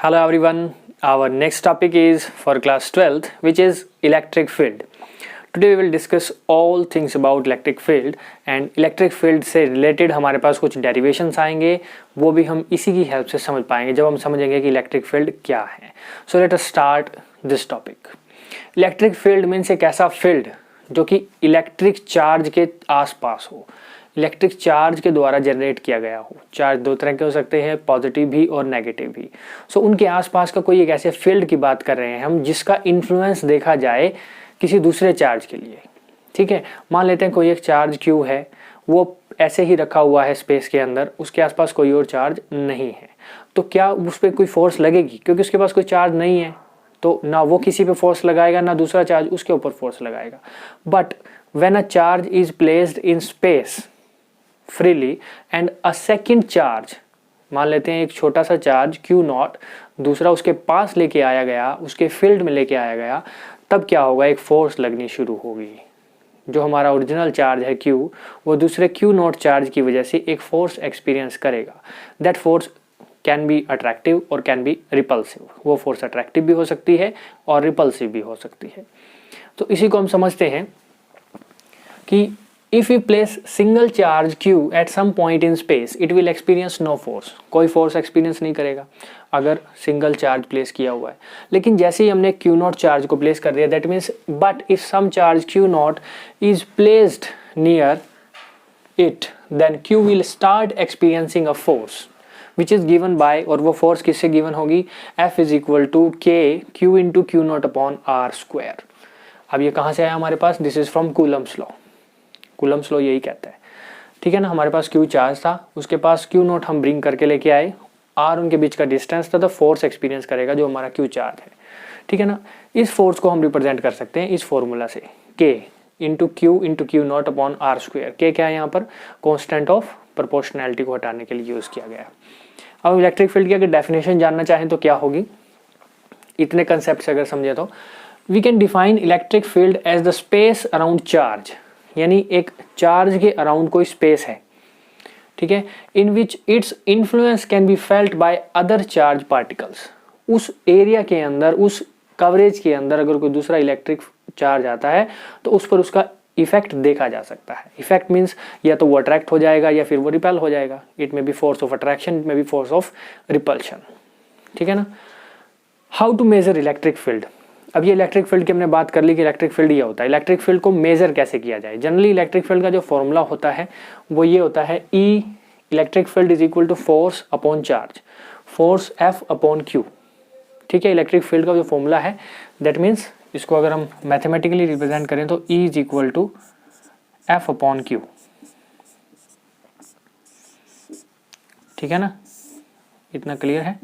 Hello everyone, our next topic is for class 12th, which is electric field. Today we will discuss all things about electric field and electric field से related हमारे पास कुछ derivations आएंगे, वो भी हम इसी की help से समझ पाएंगे जब हम समझेंगे कि electric field क्या है. So let us start this topic. Electric field means एक ऐसा field जो कि इलेक्ट्रिक चार्ज के आसपास हो, इलेक्ट्रिक चार्ज के द्वारा जनरेट किया गया हो. चार्ज दो तरह के हो सकते हैं, पॉजिटिव भी और नेगेटिव भी. सो उनके आसपास का कोई एक ऐसे फील्ड की बात कर रहे हैं हम जिसका इन्फ्लुएंस देखा जाए किसी दूसरे चार्ज के लिए. ठीक है, मान लेते हैं कोई एक चार्ज क्यू है, वो ऐसे ही रखा हुआ है स्पेस के अंदर, उसके आसपास कोई और चार्ज नहीं है. तो क्या उस पर कोई फोर्स लगेगी? क्योंकि उसके पास कोई चार्ज नहीं है तो ना वो किसी पे फोर्स लगाएगा ना दूसरा चार्ज उसके ऊपर फोर्स लगाएगा. But when a charge is placed in space freely and a second charge, मान लेते हैं एक छोटा सा चार्ज Q0 दूसरा उसके पास लेके आया गया, उसके फील्ड में लेके आया गया, तब क्या होगा? एक फोर्स लगनी शुरू होगी. जो हमारा ओरिजिनल चार्ज है Q, वो दूसरे Q0 चार्ज की वजह से एक फोर्स एक्सपीरियंस करेगा. That force can be attractive और कैन बी रिपल्सिव. वो फोर्स अट्रैक्टिव भी हो सकती है और रिपल्सिव भी हो सकती है. तो इसी को हम समझते हैं कि if we place single charge Q at some point in space, it will experience no force. कोई फोर्स एक्सपीरियंस नहीं करेगा अगर सिंगल चार्ज प्लेस किया हुआ है. लेकिन जैसे ही हमने Q0 चार्ज को प्लेस कर दिया, that means but if some charge Q0 is placed near it, then Q will start experiencing a force which is given by, और वो फोर्स किससे गिवन होगी? F is equal to K Q into Q0 upon R square. अब ये कहाँ से आया हमारे पास? This is from Coulomb's law. Coulomb's law यही कहता है. ठीक है ना, हमारे पास Q चार्ज था, उसके पास Q0 हम ब्रिंग करके लेके आए, R उनके बीच का डिस्टेंस था, तो फोर्स एक्सपीरियंस करेगा जो हमारा Q चार्ज है. ठीक है ना, इस फोर्स को हम रिप्रेजेंट कर सकते हैं इस फॉर्मूला से, K into Q0 upon R square. K क्या है यहाँ पर? कॉन्स्टेंट ऑफ प्रोपोर्शनैलिटी को हटाने के लिए यूज किया गया है. अब इलेक्ट्रिक फील्ड की अगर डेफिनेशन जानना चाहें तो क्या होगी, इतने कंसेप्ट अगर समझे तो we can define electric field as the space around charge, यानी एक चार्ज के अराउंड कोई स्पेस है. ठीक है, in which its influence can be felt by other charge particles. उस एरिया के अंदर, उस कवरेज के अंदर अगर कोई दूसरा इलेक्ट्रिक चार्ज आता है तो उस पर उसका इफेक्ट देखा जा सकता है. इफेक्ट मीन्स या तो वो अट्रैक्ट हो जाएगा या फिर वो रिपेल हो जाएगा. It may be force of attraction, it may be force of repulsion. ठीक है ना. How to measure electric field. अब ये इलेक्ट्रिक फील्ड की हमने बात कर ली कि इलेक्ट्रिक फील्ड ये होता है. इलेक्ट्रिक फील्ड को मेजर कैसे किया जाए? जनरली इलेक्ट्रिक फील्ड का जो फॉर्मूला होता है वो ये होता है, E electric field is equal to force upon charge, force F upon Q. ठीक है, इलेक्ट्रिक फील्ड का जो फॉर्मूला है, दैट मीन्स इसको अगर हम मैथमेटिकली रिप्रेजेंट करें तो E is equal to F upon Q. ठीक है ना, इतना क्लियर है.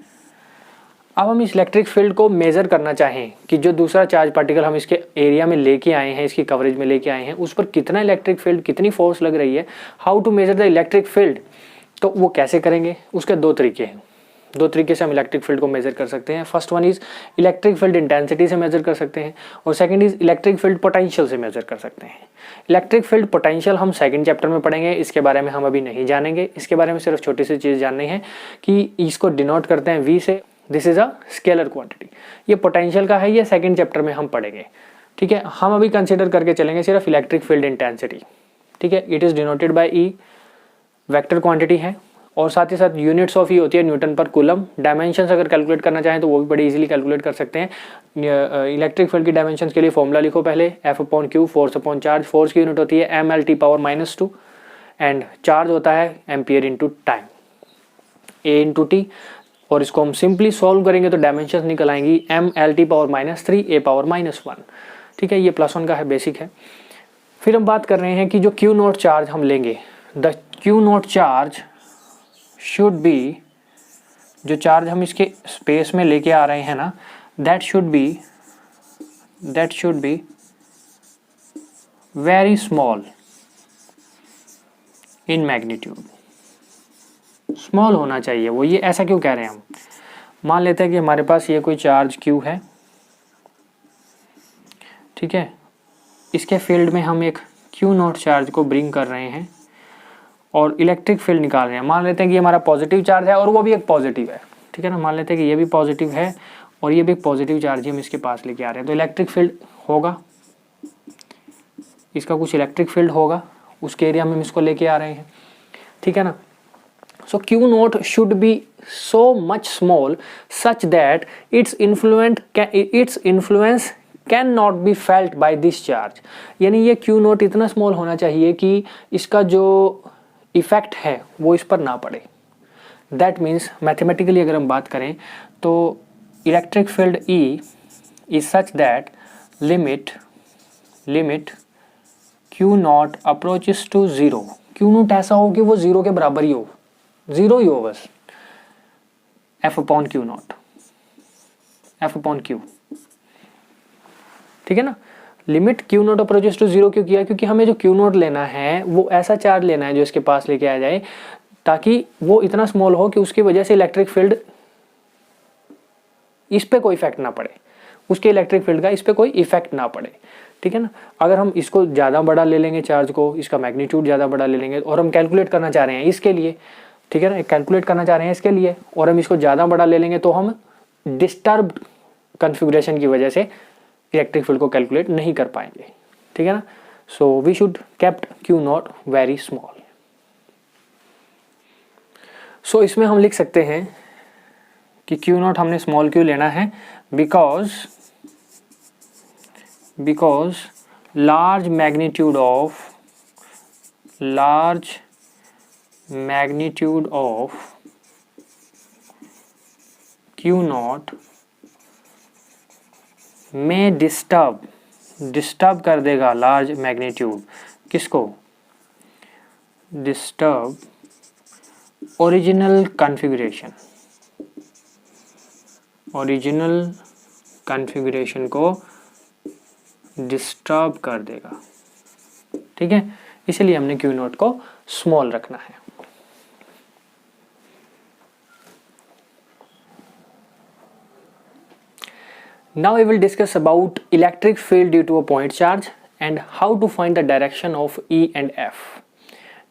अब हम इस इलेक्ट्रिक फील्ड को मेजर करना चाहें कि जो दूसरा चार्ज पार्टिकल हम इसके एरिया में लेके आए हैं, इसकी कवरेज में लेके आए हैं, उस पर कितना इलेक्ट्रिक फील्ड, कितनी फोर्स लग रही है. How to measure the electric field, तो वो कैसे करेंगे? उसके दो तरीके हैं. दो तरीके से हम इलेक्ट्रिक फील्ड को मेजर कर सकते हैं. First one is electric field intensity से मेजर कर सकते हैं और second is electric field potential से मेजर कर सकते हैं. इलेक्ट्रिक फील्ड पोटेंशियल हम सेकंड चैप्टर में पढ़ेंगे, इसके बारे में हम अभी नहीं जानेंगे. इसके बारे में सिर्फ छोटी सी चीज़ जाननी है कि इसको डिनोट करते हैं V से. This is a scalar quantity. ये पोटेंशियल का है, ये सेकंड चैप्टर में हम पढ़ेंगे. ठीक है, हम अभी कंसिडर करके चलेंगे सिर्फ इलेक्ट्रिक फील्ड इंटेंसिटी. ठीक है, it is denoted by E, vector quantity है और साथ ही साथ यूनिट्स ऑफ E होती है न्यूटन पर कूलम. डायमेंशंस अगर कैलकुलेट करना चाहें तो वो भी बड़ी इजीली कैलकुलेट कर सकते हैं. इलेक्ट्रिक फील्ड की डायमेंशंस के लिए फॉर्मूला लिखो पहले, F upon Q, force upon charge. Force की यूनिट होती है mL/-2 एंड चार्ज होता है ampere into time, A into T. और इसको हम सिंपली सॉल्व करेंगे तो डायमेंशंस निकल आएंगी mL/-3 A/-1. ठीक है, ये +1 का है, बेसिक है. फिर हम बात कर रहे हैं कि जो Q0 चार्ज हम लेंगे, the Q0 charge should be, जो चार्ज हम इसके स्पेस में लेके आ रहे हैं ना, that should be very small in magnitude. Small होना चाहिए वो. ये ऐसा क्यों कह रहे हैं हम? मान लेते हैं कि हमारे पास ये कोई चार्ज Q है. ठीक है, इसके फील्ड में हम एक Q0 चार्ज को ब्रिंग कर रहे हैं और इलेक्ट्रिक फील्ड निकाल रहे हैं. मान लेते हैं कि हमारा पॉजिटिव चार्ज है और वो भी एक पॉजिटिव है. ठीक है ना, मान लेते हैं कि ये भी पॉजिटिव है और ये भी एक पॉजिटिव चार्ज ही हम इसके पास लेके आ रहे हैं, तो इलेक्ट्रिक फील्ड होगा, इसका कुछ इलेक्ट्रिक फील्ड होगा, उसके एरिया में हम इसको लेके आ रहे हैं, ठीक है ना। सो Q not should be so much small such that its influence cannot be felt by this charge। यानी ये Q नॉट इतना स्मॉल होना चाहिए कि इसका जो इफेक्ट है वो इस पर ना पड़े। दैट मीन्स मैथमेटिकली अगर हम बात करें तो electric field E is such that limit Q naught approaches to zero, Q naught ऐसा हो कि वो जीरो के बराबर ही हो, जीरो ही हो बस, F upon Q naught, F upon Q, ठीक है ना। Limit Q naught approaches to zero क्यों किया, क्योंकि हमें जो Q नॉट लेना है वो ऐसा चार्ज लेना है जो इसके पास लेके आ जाए ताकि वो इतना स्मॉल हो कि उसकी वजह से इलेक्ट्रिक फील्ड इस पे कोई इफेक्ट ना पड़े, उसके इलेक्ट्रिक फील्ड का इस पे कोई इफेक्ट ना पड़े, ठीक है ना। अगर हम इसको ज़्यादा बड़ा ले लेंगे चार्ज को, इसका मैग्नीट्यूड ज़्यादा बड़ा ले लेंगे और हम कैलकुलेट करना चाह रहे हैं इसके लिए, ठीक है ना, कैलकुलेट करना चाह रहे हैं इसके लिए और हम इसको ज़्यादा बड़ा ले लेंगे तो हम डिस्टर्ब कन्फिगरेशन की वजह से इलेक्ट्रिक फील्ड को कैलकुलेट नहीं कर पाएंगे, ठीक है ना। So we should kept Q not very small. So इसमें हम लिख सकते हैं कि Q नॉट हमने स्मॉल क्यों लेना है, because large magnitude of Q not में डिस्टर्ब कर देगा, लार्ज मैग्नीट्यूड किसको, डिस्टर्ब ओरिजिनल कॉन्फ़िगरेशन को डिस्टर्ब कर देगा, ठीक है, इसलिए हमने Q नॉट को स्मॉल रखना है। Now we will discuss about electric field due to a point charge and how to find the direction of E and F,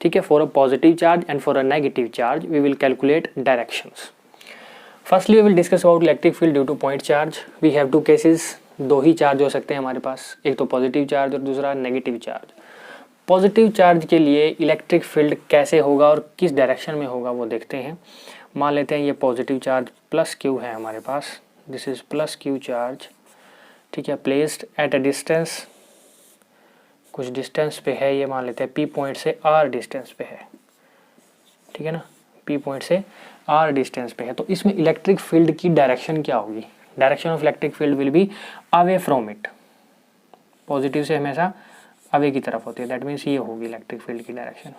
ठीक है। For a positive charge and for a negative charge we will calculate directions। Firstly we will discuss about electric field due to point charge। We have two cases, दो ही charge हो सकते हैं हमारे पास, एक तो positive charge और दूसरा negative charge. Positive charge के लिए इलेक्ट्रिक फील्ड कैसे होगा और किस डायरेक्शन में होगा वो देखते हैं। मान लेते हैं ये पॉजिटिव चार्ज प्लस Q है हमारे पास, this is plus Q charge, ठीक है, प्लेस्ड एट अ डिस्टेंस, कुछ डिस्टेंस पे है, ये मान लेते हैं P पॉइंट से R डिस्टेंस पे है, ठीक है ना, P पॉइंट से R डिस्टेंस पे है। तो इसमें इलेक्ट्रिक फील्ड की डायरेक्शन क्या होगी, direction of electric field will be away from it, positive से हमेशा अवे की तरफ होती है, दैट मीन्स ये होगी इलेक्ट्रिक फील्ड की डायरेक्शन।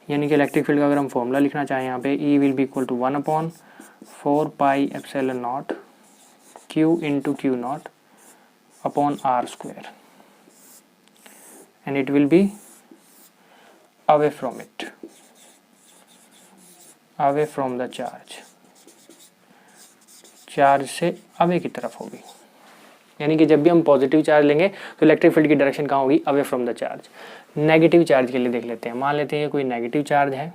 यानी कि इलेक्ट्रिक फील्ड का अगर हम फॉर्मूला लिखना चाहें यहाँ पे, E will be equal to 1/4 pi epsilon naught Q into Q naught upon R square and it will be away from it, away from the charge से अवे की तरफ होगी। यानी कि जब भी हम पॉजिटिव चार्ज लेंगे तो इलेक्ट्रिक फील्ड की डायरेक्शन कहाँ होगी, away from the charge. Negative charge के लिए देख लेते हैं, मान लेते हैं ये कोई नेगेटिव चार्ज है,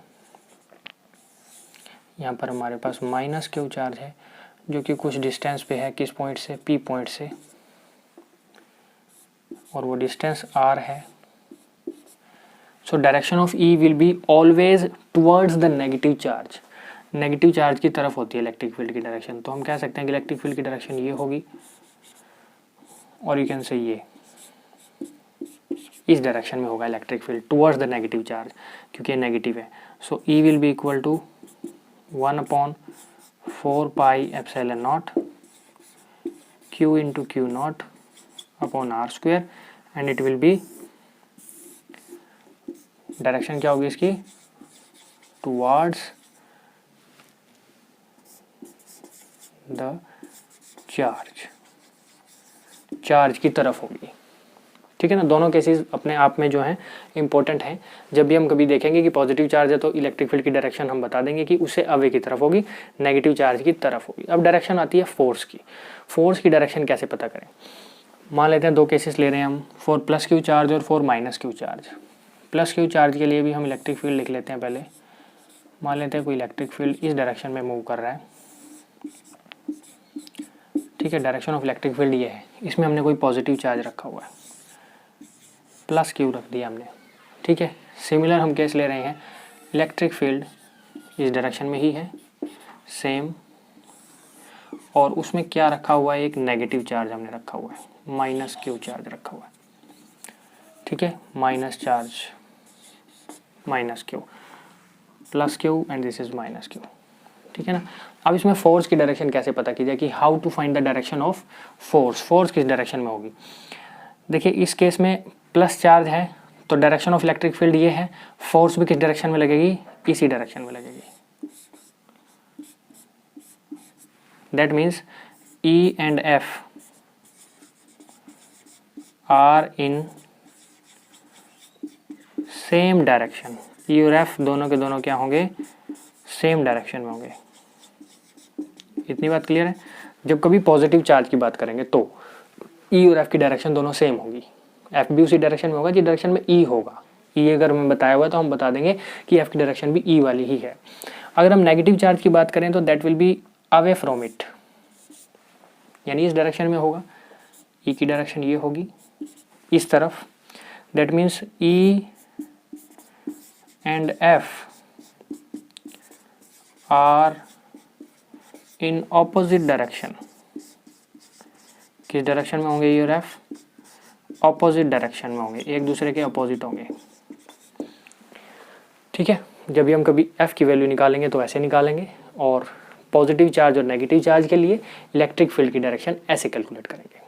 यहाँ पर हमारे पास माइनस Q चार्ज है जो कि कुछ डिस्टेंस पे है, किस पॉइंट से, P पॉइंट से, और वो डिस्टेंस R है। So direction of E will be always towards the negative charge, negative charge की तरफ होती है इलेक्ट्रिक फील्ड की डायरेक्शन। तो हम कह सकते हैं कि इलेक्ट्रिक फील्ड की डायरेक्शन ये होगी और यू कैन से ये इस डायरेक्शन में होगा electric field towards the negative charge, क्योंकि ये नेगेटिव है। So E will be equal to 1/4 pi epsilon naught Q into Q naught upon R square and it will be, direction क्या होगी इसकी, टुवर्ड्स द चार्ज की तरफ होगी, ठीक है ना। दोनों केसेस अपने आप में जो हैं इंपॉर्टेंट हैं। जब भी हम कभी देखेंगे कि पॉजिटिव चार्ज है तो इलेक्ट्रिक फील्ड की डायरेक्शन हम बता देंगे कि उससे अवे की तरफ होगी, नेगेटिव चार्ज की तरफ होगी। अब डायरेक्शन आती है फोर्स की। फोर्स की डायरेक्शन कैसे पता करें, मान लेते हैं दो केसेस ले रहे हैं हम, फॉर प्लस Q चार्ज और for minus Q charge. Plus Q charge के लिए भी हम इलेक्ट्रिक फील्ड लिख लेते हैं पहले। मान लेते हैं कोई इलेक्ट्रिक फील्ड इस डायरेक्शन में मूव कर रहा है, ठीक है, डायरेक्शन ऑफ इलेक्ट्रिक फील्ड ये है, इसमें हमने कोई पॉजिटिव चार्ज रखा हुआ है, प्लस क्यू रख दिया हमने। ठीक है, सिमिलर हम केस ले रहे हैं, इलेक्ट्रिक फील्ड इस डायरेक्शन में ही है सेम, और उसमें क्या रखा हुआ है, एक नेगेटिव चार्ज हमने रखा हुआ है, माइनस क्यू चार्ज रखा हुआ है। ठीक है, minus charge, minus Q, plus Q and this is minus Q. ठीक है ना। अब इसमें फोर्स की डायरेक्शन कैसे पता की जाए, कि how to find the direction of force, force किस डायरेक्शन में होगी। देखिए इस केस में प्लस चार्ज है तो डायरेक्शन ऑफ इलेक्ट्रिक फील्ड ये है, फोर्स भी किस डायरेक्शन में लगेगी, इसी डायरेक्शन में लगेगी। That means E and F are in same direction, E और F दोनों के दोनों क्या होंगे, सेम डायरेक्शन में होंगे। इतनी बात क्लियर है। जब कभी पॉजिटिव चार्ज की बात करेंगे तो E और F की डायरेक्शन दोनों सेम होगी, F भी उसी डायरेक्शन में होगा जिस डायरेक्शन में E होगा। E अगर हमें बताया हुआ है तो हम बता देंगे कि F की डायरेक्शन भी E वाली ही है। अगर हम नेगेटिव चार्ज की बात करें तो that will be away from it, यानी इस डायरेक्शन में होगा, E की डायरेक्शन ये होगी इस तरफ। That means E and F are in opposite direction. किस डायरेक्शन में होंगे E और F, ऑपोजिट डायरेक्शन में होंगे, एक दूसरे के अपोजिट होंगे। ठीक है, जब भी हम कभी F की वैल्यू निकालेंगे तो ऐसे निकालेंगे, और पॉजिटिव चार्ज और नेगेटिव चार्ज के लिए इलेक्ट्रिक फील्ड की डायरेक्शन ऐसे कैलकुलेट करेंगे।